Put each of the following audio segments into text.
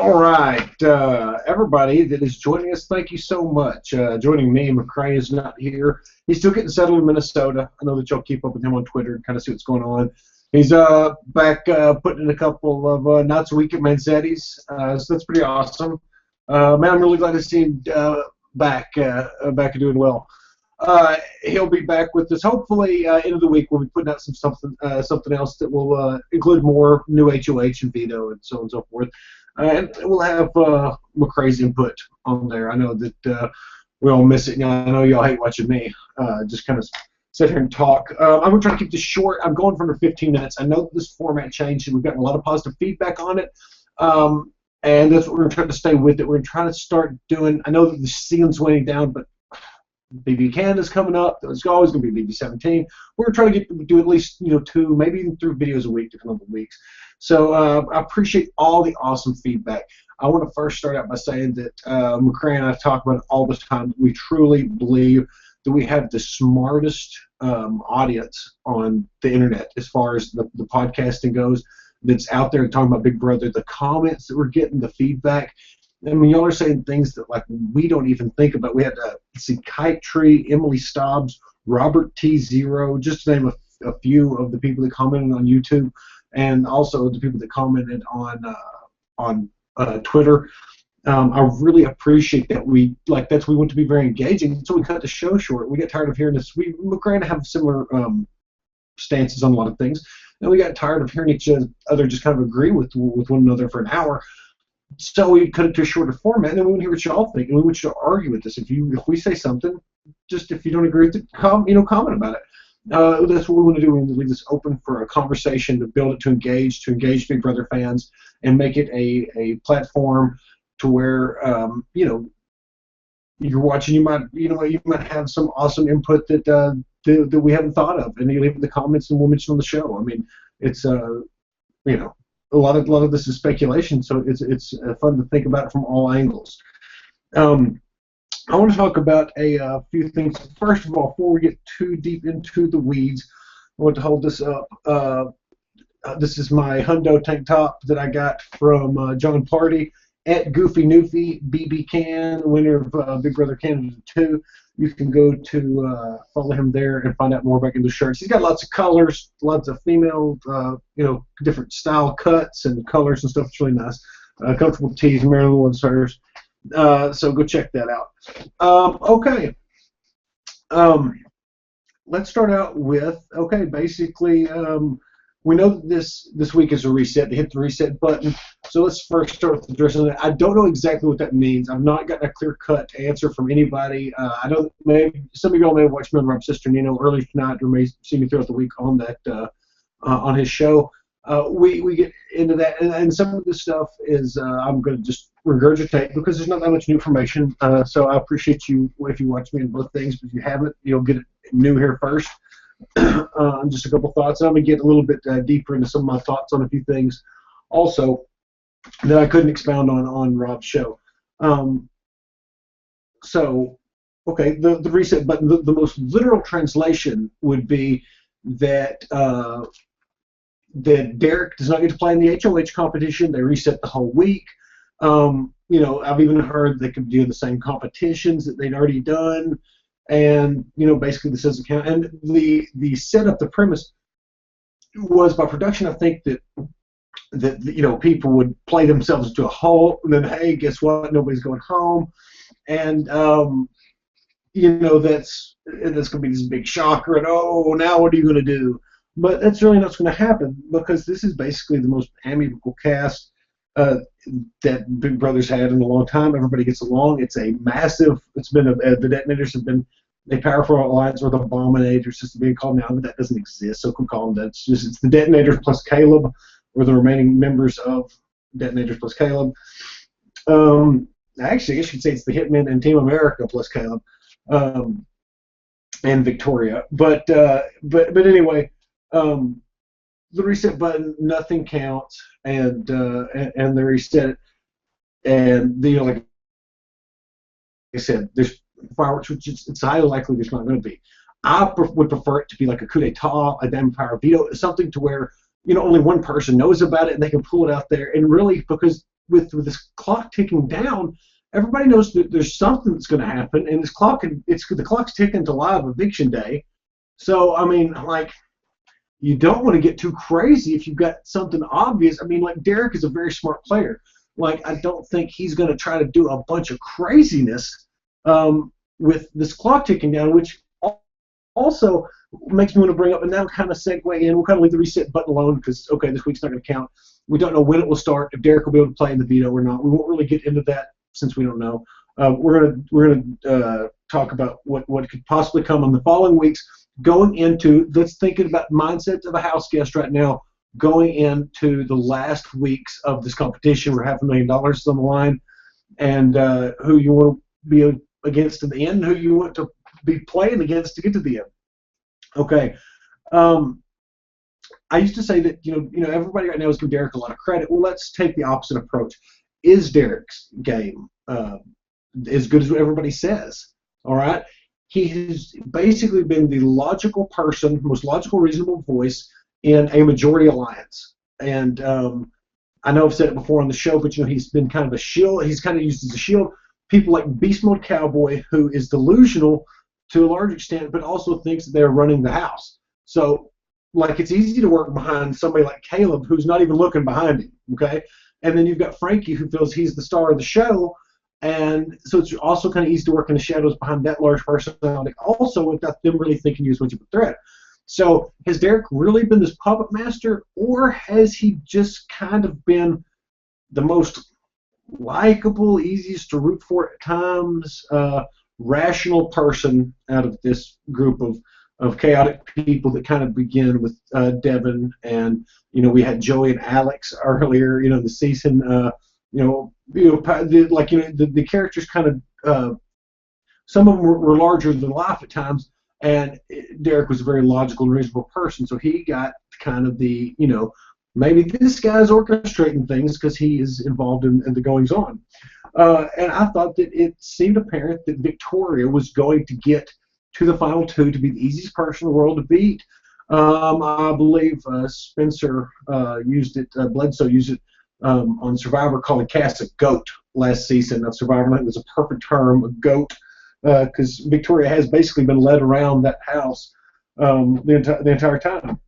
All right, everybody that is joining us, thank you so much. Joining me, McCrae is not here. He's still getting settled in Minnesota. I know that y'all keep up with him on Twitter and kind of see what's going on. He's back putting in a couple of nights a week at Manzetti's, so that's pretty awesome. Man, I'm really glad to see him back and doing well. He'll be back with us hopefully end of the week. We'll be putting out something else that will include more new HOH and veto and so on and so forth. And we'll have McCrae's input on there. I know that we all miss it. I know y'all hate watching me just kind of sit here and talk. I'm going to try to keep this short. I'm going for under 15 minutes. I know that this format changed, and we've gotten a lot of positive feedback on it. And that's what we're trying to stay with it. We're trying to start doing, I know that the season's winding down, but BB Canada's coming up. It's always going to be BB17. We're trying to do at least 2, maybe even 3 videos a week, depending on the weeks. So I appreciate all the awesome feedback. I want to first start out by saying that McCrae and I talk about it all the time. We truly believe that we have the smartest audience on the internet as far as the podcasting goes that's out there talking about Big Brother. The comments that we're getting, the feedback. I mean, y'all are saying things that like we don't even think about. We had Kite Tree, Emily Stobbs, Robert T0, just to name a few of the people that commented on YouTube, and also the people that commented on Twitter. I really appreciate that. We want to be very engaging, so we cut the show short. We get tired of hearing this. McCrae and I have similar stances on a lot of things, and we got tired of hearing each other just kind of agree with one another for an hour. So we cut it to a shorter format, and we want to hear what y'all think, and we want you to argue with us. If we say something, just if you don't agree with it, comment about it. That's what we want to do. We want to leave this open for a conversation, to build it, to engage Big Brother fans, and make it a platform to where you're watching. You might have some awesome input that we haven't thought of, and you leave it in the comments, and we'll mention on the show. I mean, it's a lot of this is speculation, so it's fun to think about it from all angles. I want to talk about a few things. First of all, before we get too deep into the weeds, I want to hold this up. This is my Hundo tank top that I got from John Party at Goofy Newfie, BB Can, winner of Big Brother Canada 2. You can go to follow him there and find out more about the shirts. He's got lots of colors, lots of female, different style cuts and colors and stuff. It's really nice. Comfortable tees, Marilyn loves hers. So go check that out. Okay. Let's start out with, basically, we know that this week is a reset. They hit the reset button. So let's first start with addressing that. I don't know exactly what that means. I've not gotten a clear-cut answer from anybody. I know maybe some of y'all may have watched me on Rob's sister Nino earlier tonight, or may see me throughout the week on that on his show. We get into that, and some of this stuff is I'm going to just regurgitate because there's not that much new information. So I appreciate you if you watch me in both things, but if you haven't, you'll get it new here first. Just a couple thoughts, and I'm going to get a little bit deeper into some of my thoughts on a few things also that I couldn't expound on Rob's show. The reset button, the most literal translation would be that that Derrick does not get to play in the HOH competition. They reset the whole week. I've even heard they could do the same competitions that they'd already done. And basically this doesn't count. And the setup, the premise was by production. I think that people would play themselves into a hole, and then hey, guess what? Nobody's going home, and that's going to be this big shocker. And oh, now what are you going to do? But that's really not what's going to happen, because this is basically the most amicable cast that Big Brother's had in a long time. Everybody gets along. It's a massive. It's been the Detonators have been a powerful alliance, or the Abominators, just being called now, but that doesn't exist. So we call them that. It's the Detonators plus Caleb, or the remaining members of Detonators plus Caleb. Actually, I guess you could say it's the Hitmen and Team America plus Caleb, and Victoria. But anyway. The reset button, nothing counts, and they reset it, and like I said, there's fireworks, which it's highly likely there's not going to be. I would prefer it to be like a coup d'etat, a vampire veto, something to where only one person knows about it and they can pull it out there, and really because with this clock ticking down, everybody knows that there's something that's going to happen, and the clock's ticking to live eviction day. So I mean, like, you don't want to get too crazy if you've got something obvious. I mean, like, Derrick is a very smart player. Like, I don't think he's going to try to do a bunch of craziness with this clock ticking down, which also makes me want to bring up, and now kind of segue in. We'll kind of leave the reset button alone because, okay, this week's not going to count. We don't know when it will start, if Derrick will be able to play in the veto or not. We won't really get into that since we don't know. We're gonna talk about what could possibly come in the following weeks. Going into, let's thinking about mindsets of a house guest right now. Going into the last weeks of this competition, we're $500,000 on the line, and who you want to be against in the end, who you want to be playing against to get to the end. Okay. I used to say that you know everybody right now is giving Derrick a lot of credit. Well, let's take the opposite approach. Is Derrick's game as good as what everybody says? All right. He has basically been the logical person, most logical, reasonable voice in a majority alliance. And I know I've said it before on the show, but you know he's been kind of a shield. He's kind of used as a shield. People like Beastmode Cowboy, who is delusional to a large extent, but also thinks that they're running the house. So, like, it's easy to work behind somebody like Caleb, who's not even looking behind him. Okay, and then you've got Frankie, who feels he's the star of the show. And so it's also kind of easy to work in the shadows behind that large personality, also without them really thinking you as much of a threat. So has Derrick really been this puppet master, or has he just kind of been the most likable, easiest to root for at times, rational person out of this group of chaotic people that kind of begin with Devin, and you know we had Joey and Alex earlier, you know, the season. The characters kind of some of them were larger than life at times, and Derrick was a very logical and reasonable person, so he got kind of the, you know, maybe this guy's orchestrating things because he is involved in the goings on. And I thought that it seemed apparent that Victoria was going to get to the final two to be the easiest person in the world to beat. I believe Spencer used it, Bledsoe used it on Survivor, calling Cass a goat last season of Survivor. I think it was a perfect term, a goat, because Victoria has basically been led around that house the entire time.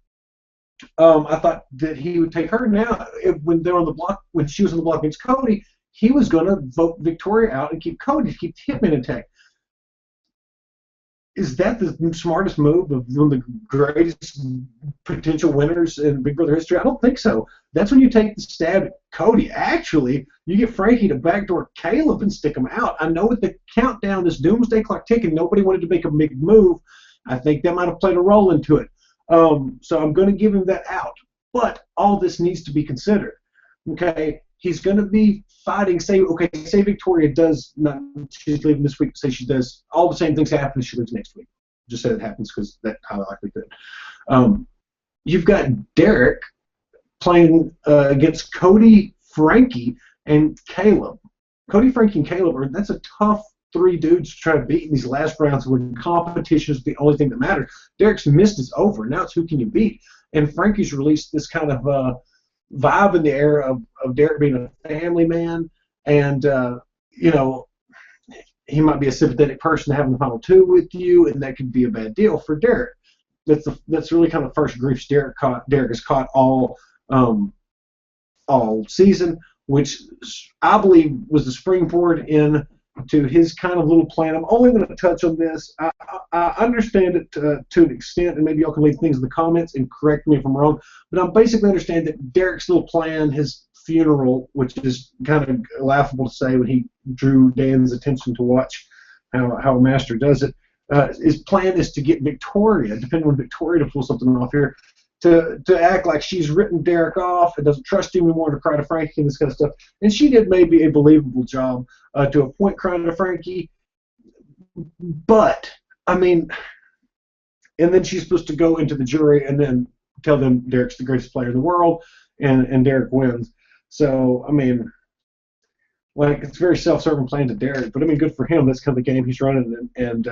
I thought that he would take her. Now, when they were on the block, when she was on the block against Cody, he was going to vote Victoria out and keep Cody, keep Hitman intact. Is that the smartest move of one of the greatest potential winners in Big Brother history? I don't think so. That's when you take the stab at Cody. Actually, you get Frankie to backdoor Caleb and stick him out. I know with the countdown, this doomsday clock ticking, nobody wanted to make a big move. I think that might have played a role into it. So I'm going to give him that out. But all this needs to be considered. Okay, he's going to be fighting. Say Victoria does not. She's leaving this week. Say she does. All the same things happen. She leaves next week. Just say it happens because that's how likely could. You've got Derrick playing against Cody, Frankie, and Caleb. Cody, Frankie, and Caleb that's a tough three dudes to try to beat in these last rounds when competition is the only thing that matters. Derrick's missed is over. Now it's who can you beat. And Frankie's released this kind of vibe in the air of Derrick being a family man, and you know, he might be a sympathetic person having the final two with you, and that could be a bad deal for Derrick. That's really kind of the first grief Derrick has caught all season, which I believe was the springboard into his kind of little plan. I'm only going to touch on this. I understand it to an extent, and maybe y'all can leave things in the comments and correct me if I'm wrong, but I basically understand that Derrick's little plan, his funeral, which is kind of laughable to say when he drew Dan's attention to watch how a master does it, his plan is to get Victoria, depending on Victoria to pull something off here, to act like she's written Derrick off and doesn't trust him anymore, to cry to Frankie and this kind of stuff. And she did maybe a believable job to a point crying to Frankie. But, I mean, and then she's supposed to go into the jury and then tell them Derrick's the greatest player in the world, and Derrick wins. So, I mean, like, it's a very self-serving plan to Derrick, but I mean, good for him. That's kind of the game he's running, and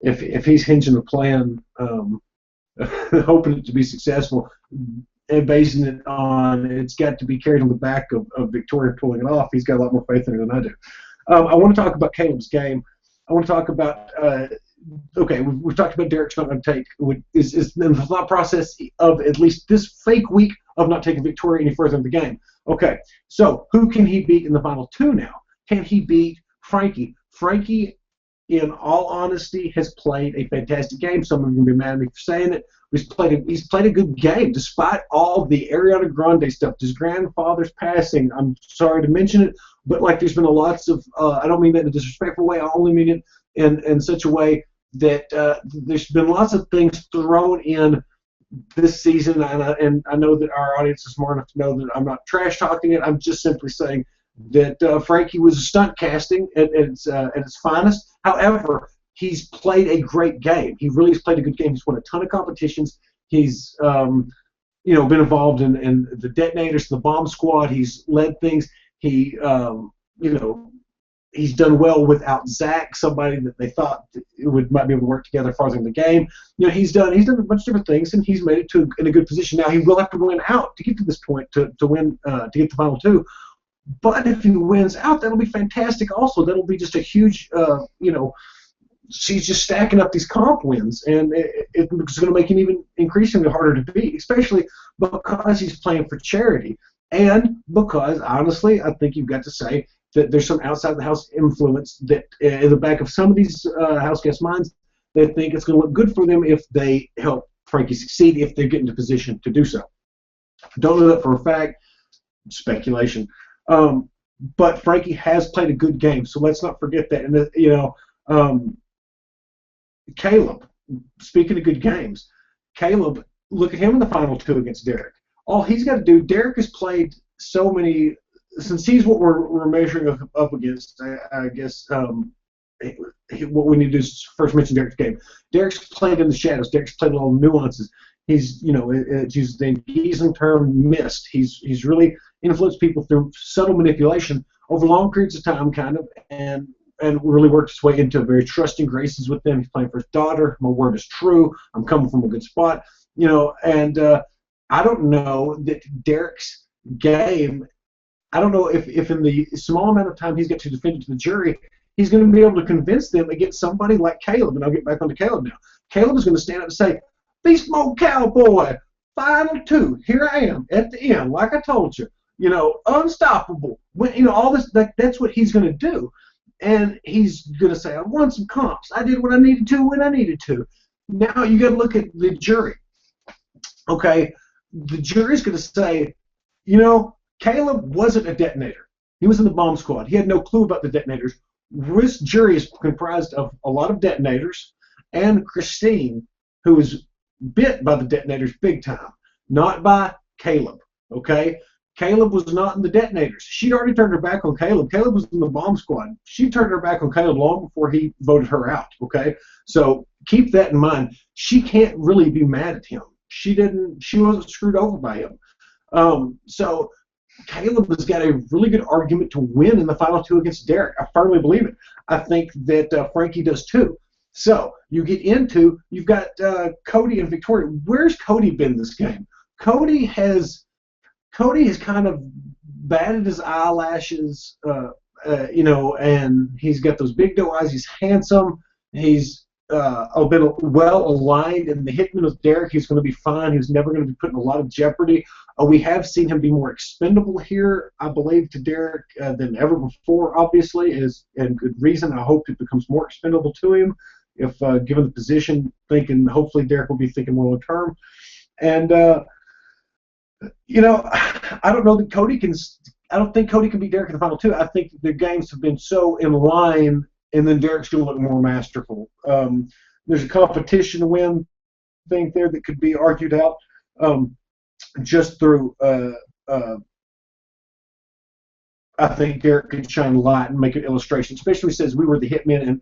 if he's hinging the plan, hoping it to be successful, basing it on it's got to be carried on the back of Victoria pulling it off. He's got a lot more faith in her than I do. I want to talk about Caleb's game. I want to talk about okay, we've talked about Derricks not going to take is the thought process of at least this fake week of not taking Victoria any further in the game. Okay, so who can he beat in the final two now? Can he beat Frankie? Frankie, in all honesty, has played a fantastic game. Some of you will be mad at me for saying it. He's played a good game despite all the Ariana Grande stuff. His grandfather's passing. I'm sorry to mention it, but like there's been lots of. I don't mean that in a disrespectful way. I only mean it in such a way that there's been lots of things thrown in this season, and I know that our audience is smart enough to know that I'm not trash talking it. I'm just simply saying that Frankie was stunt casting at its finest. However, he's played a great game. He really has played a good game. He's won a ton of competitions. He's been involved in the detonators, the bomb squad. He's led things. He he's done well without Zach, somebody that they thought might be able to work together farther in the game. He's done a bunch of different things, and he's made it in a good position. Now he will have to win out to get to this point to win to get the final two. But if he wins out, that'll be fantastic. Also, that'll be just a huge she's just stacking up these comp wins, and it's going to make him even increasingly harder to beat, especially because he's playing for charity, and because honestly, I think you've got to say that there's some outside the house influence that in the back of some of these house guest minds, they think it's going to look good for them if they help Frankie succeed, if they get into position to do so. Don't know that for a fact. Speculation. But Frankie has played a good game, so let's not forget that. And Caleb, speaking of good games, Caleb, look at him in the final two against Derrick. All he's got to do, Derrick has played so many, since he's what we're measuring up against, I guess what we need to do is first mention Derrick's game. Derrick's played in the shadows. Derrick's played a lot of nuances. He's, it's used the Giesing term, missed. He's really influenced people through subtle manipulation over long periods of time, kind of, and really worked his way into very trusting graces with them. He's playing for his daughter. My word is true. I'm coming from a good spot, and I don't know that Derrick's game, I don't know if in the small amount of time he's got to defend it to the jury, he's going to be able to convince them against somebody like Caleb, and I'll get back onto Caleb now. Caleb is going to stand up and say, Beast Mode Cowboy, final two, here I am at the end, like I told you, unstoppable. All this, that's what he's going to do. And he's going to say, I won some comps. I did what I needed to when I needed to. Now you got to look at the jury. Okay, the jury's going to say, Caleb wasn't a detonator. He was in the bomb squad. He had no clue about the detonators. This jury is comprised of a lot of detonators and Christine, who was bit by the detonators big time, not by Caleb. Okay? Caleb was not in the detonators. She'd already turned her back on Caleb. Caleb was in the bomb squad. She turned her back on Caleb long before he voted her out. Okay? So keep that in mind. She can't really be mad at him. She wasn't screwed over by him. So Caleb has got a really good argument to win in the final two against Derrick. I firmly believe it. I think that Frankie does too. So you've got Cody and Victoria. Where's Cody been this game? Cody has kind of batted his eyelashes, and he's got those big doe eyes. He's handsome. He's been well aligned, and the hitman with Derrick, he's going to be fine. He's never going to be put in a lot of jeopardy. We have seen him be more expendable here, I believe, to Derrick than ever before, obviously, and good reason. I hope it becomes more expendable to him if given the position, hopefully Derrick will be thinking more long term. And, I don't know that Cody can – I don't think Cody can beat Derrick in the final two. I think the games have been so in line, and then Derrick's going to look more masterful. There's a competition to win thing there that could be argued out just through I think Derrick could shine a light and make an illustration, especially when he says we were the hitmen and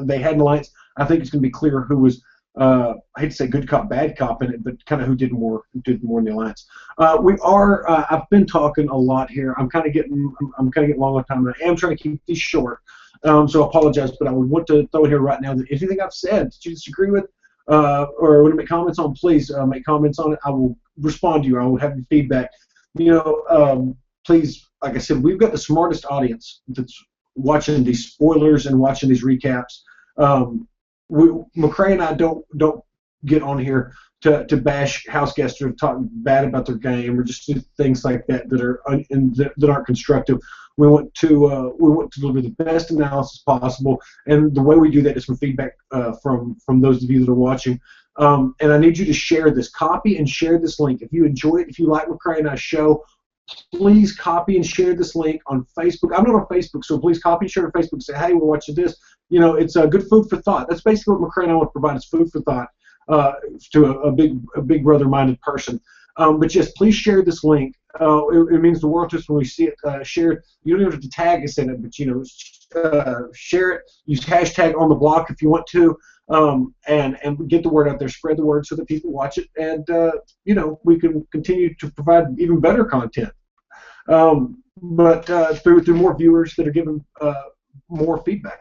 they had an alliance. I think it's going to be clear who was I hate to say good cop, bad cop in it, but kind of who did more in the alliance. I've been talking a lot here. I'm kind of getting long on time, and I am trying to keep these short. So I apologize, but I would want to throw it here right now that anything I've said that you disagree with or want to make comments on, please make comments on it. I will respond to you. I will have your feedback. Please, like I said, we've got the smartest audience that's watching these spoilers and watching these recaps. McCrae and I don't get on here to bash house guests or talk bad about their game or just do things like that that aren't constructive. We want to deliver the best analysis possible, and the way we do that is from feedback from those of you that are watching. And I need you to share this, copy and share this link. If you enjoy it, if you like McCrae and I's show, please copy and share this link on Facebook. I'm not on Facebook, so please copy and share on Facebook and say, hey, we're watching this. It's good food for thought. That's basically what McCrae and I want to provide is food for thought to a big brother-minded person. But yes, please share this link. It means the world to us when we see it shared. You don't even have to tag us in it, but share it. Use hashtag on the block if you want to, and get the word out there. Spread the word so that people watch it, and we can continue to provide even better content. But through more viewers that are giving more feedback,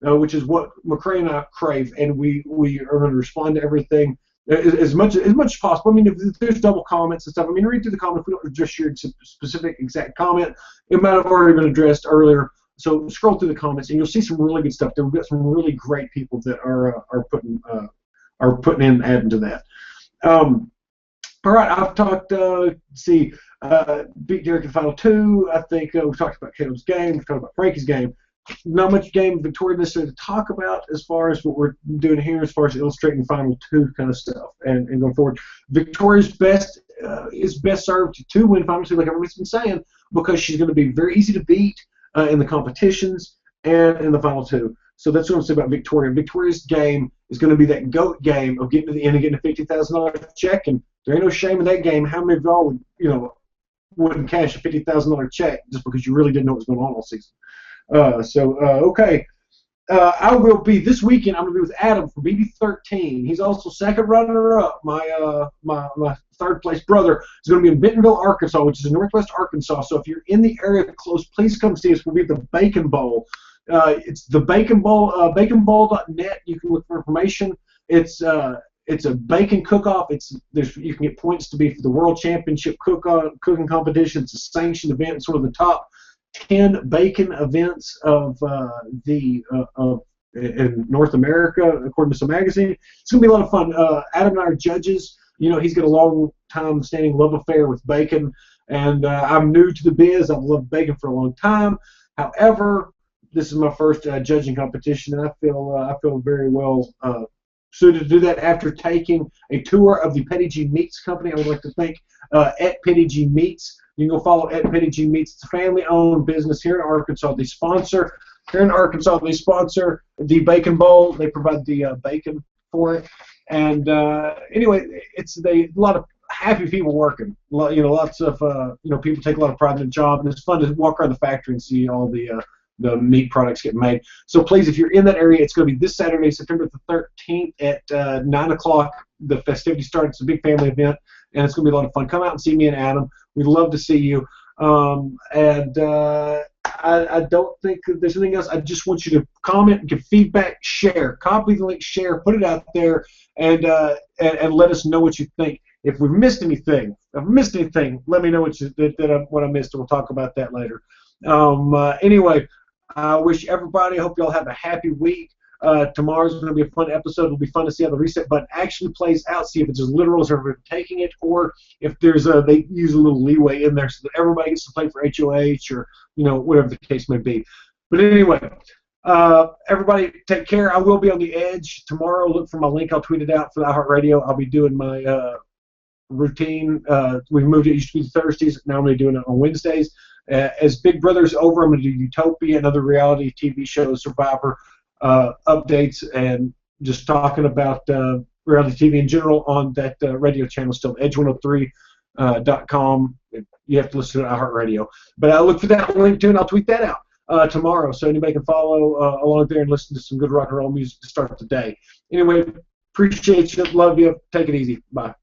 which is what McCrae and I crave, and we are going to respond to everything as much as possible. I mean, if there's double comments and stuff, I mean, read through the comments. We don't address your specific exact comment. It might have already been addressed earlier. So scroll through the comments, and you'll see some really good stuff there. We've got some really great people that are putting in adding to that. All right, I've talked. Beat Derricks in Final 2. I think we've talked about Caleb's game. We've talked about Frankie's game. Not much game of Victoria necessarily to talk about as far as what we're doing here, as far as illustrating Final 2 kind of stuff and going forward. Victoria's is best served to win Final 2, like everybody's been saying, because she's going to be very easy to beat in the competitions and in the Final 2. So that's what I'm saying about Victoria. Victoria's game is going to be that GOAT game of getting to the end and getting a $50,000 check, and there ain't no shame in that game. How many of y'all wouldn't cash a $50,000 check just because you really didn't know what was going on all season? Okay. I will be this weekend. I'm going to be with Adam from BB13. He's also second runner-up. My third place brother is going to be in Bentonville, Arkansas, which is in northwest Arkansas. So if you're in the area close, please come see us. We'll be at the Bacon Bowl. It's the Bacon Bowl, baconbowl.net. You can look for information. It's a bacon cook-off. You can get points to be for the World Championship cooking competition. It's a sanctioned event. It's one of the top 10 bacon events in North America, according to some magazine. It's going to be a lot of fun. Adam and I are judges. He's got a long-time standing love affair with bacon, and I'm new to the biz. I've loved bacon for a long time. However, this is my first judging competition, and I feel very well suited to do that after taking a tour of the Petty G Meats Company. I would like to thank at Petty G Meats. You can go follow at Petty G Meats. It's a family-owned business here in Arkansas. They sponsor the Bacon Bowl. They provide the bacon for it. And anyway, it's a lot of happy people working. Lots of people take a lot of pride in their job, and it's fun to walk around the factory and see all the meat products getting made. So please, if you're in that area, it's going to be this Saturday, September the 13th at 9 o'clock. The festivities start. It's a big family event, and it's going to be a lot of fun. Come out and see me and Adam. We'd love to see you. I don't think there's anything else. I just want you to comment, give feedback, share, copy the link, share, put it out there, and let us know what you think. If we've missed anything, let me know what I missed, and we'll talk about that later. Anyway, I wish everybody, I hope you all have a happy week. Tomorrow's going to be a fun episode. It'll be fun to see how the reset button actually plays out, see if it's as literal as everybody taking it, or if they use a little leeway in there so that everybody gets to play for HOH or whatever the case may be. But anyway, everybody take care. I will be on the edge tomorrow. Look for my link. I'll tweet it out for the iHeartRadio. I'll be doing my routine. We've moved it. It used to be Thursdays. Now I'm going to be doing it on Wednesdays. As Big Brother's over, I'm going to do Utopia, another reality TV show, Survivor updates, and just talking about reality TV in general on that radio channel still, edge103.com. You have to listen to iHeartRadio. But I'll look for that link too, and I'll tweet that out tomorrow, so anybody can follow along there and listen to some good rock and roll music to start the day. Anyway, appreciate you. Love you. Take it easy. Bye.